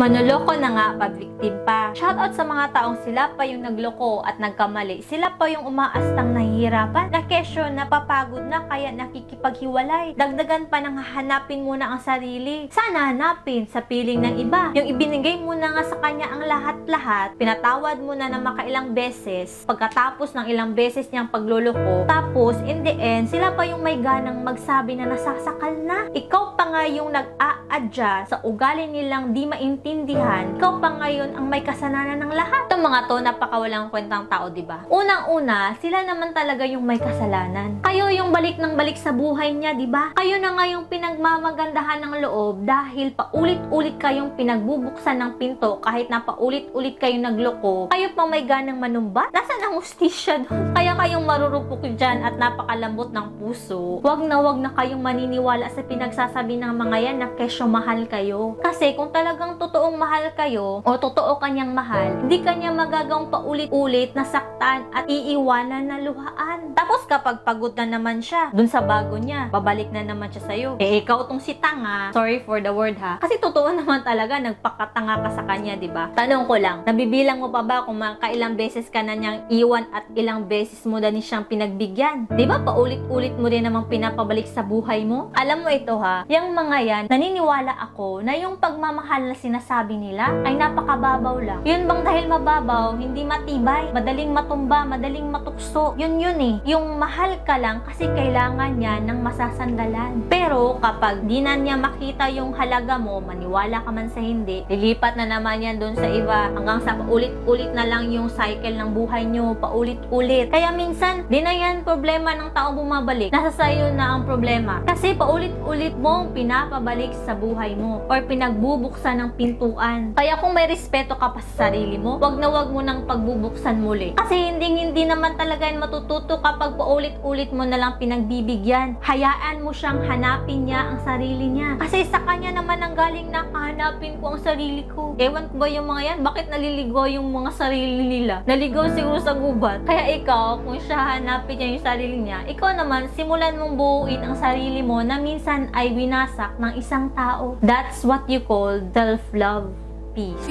Manloloko na nga, pabiktim pa. Shoutout sa mga taong sila pa yung nagloko at nagkamali. Sila pa yung umaastang nahihirapan, na kesyo, napapagod na kaya nakikipaghiwalay. Dagdagan pa ng hahanapin muna ang sarili. Sana hanapin sa piling ng iba. Yung ibinigay mo na nga sa kanya ang lahat-lahat, pinatawad mo na ng makailang beses, pagkatapos ng ilang beses niyang pagluloko, tapos in the end, sila pa yung may ganang magsabi na nasasakal na. Ikaw pa nga yung nag-a-adjust sa ugali nilang di maintindihan. Ikaw pa ngayon ang may kasalanan ng lahat. Itong mga to, napakawalang kwentang tao, diba? Unang-una, sila naman talaga yung may kasalanan. Kayo yung balik ng balik sa buhay niya, diba? Kayo na nga yung pinagmamagandahan ng loob dahil paulit-ulit kayong pinagbubuksan ng pinto kahit na paulit-ulit kayong nagloko. Kayo pa may ganang manumbat? Nasaan ang hustisya doon? Kaya kayong marurupok dyan at napakalambot ng puso. Wag na kayong maniniwala sa pinagsasabi ng mga yan na kesyo mahal kayo. Kasi kung talagang totoong mahal kayo o totoo kanyang mahal, hindi kanya magagawang paulit-ulit na saktan at iiwanan na luhaan. Tapos kapag pagod na naman siya dun sa bago niya, babalik na naman siya sa'yo. Ikaw tong si tanga, sorry for the word ha, kasi totoo naman talaga nagpakatanga ka sa kanya, diba? Tanong ko lang, nabibilang mo pa ba kung kailang beses ka na niyang iwan at ilang beses mo na siyang pinagbigyan? Diba paulit-ulit mo rin namang pinapabalik sa buhay mo? Alam mo ito ha, yung mga yan, naniniwala ako na yung pagmamahal na sinasabi nila ay napakababaw lang. Yun bang dahil mababaw, hindi matibay, madaling matumba, madaling matukso. Yun eh. Yung mahal ka lang kasi kailangan niya ng masasandalan. Pero kapag di na niya makita yung halaga mo, maniwala ka man sa hindi, lilipat na naman yan dun sa iba hanggang sa paulit-ulit na lang yung cycle ng buhay nyo, paulit-ulit. Kaya minsan, di na yan problema ng taong bumabalik. Nasa sayo na ang problema. Kasi paulit-ulit mong pinapabalik sa buhay mo or pinagbubuksan ng pintuan. Kaya kung may respeto ka pa sa sarili mo, wag mo nang pagbubuksan muli. Kasi hindi naman talaga yan matututo kapag paulit-ulit mo na lang pinagbibigyan. Hayaan mo siyang hanapin niya ang sarili niya. Kasi sa kanya naman ang galing na hanapin ko ang sarili ko. Ewan ko ba yung mga yan? Bakit naliligaw yung mga sarili nila? Naligaw siguro sa gubat. Kaya ikaw, kung siya hanapin niya yung sarili niya, ikaw naman, simulan mong buuin ang sarili mo na minsan ay winasak ng isang tao. That's what you call self-love. Peace.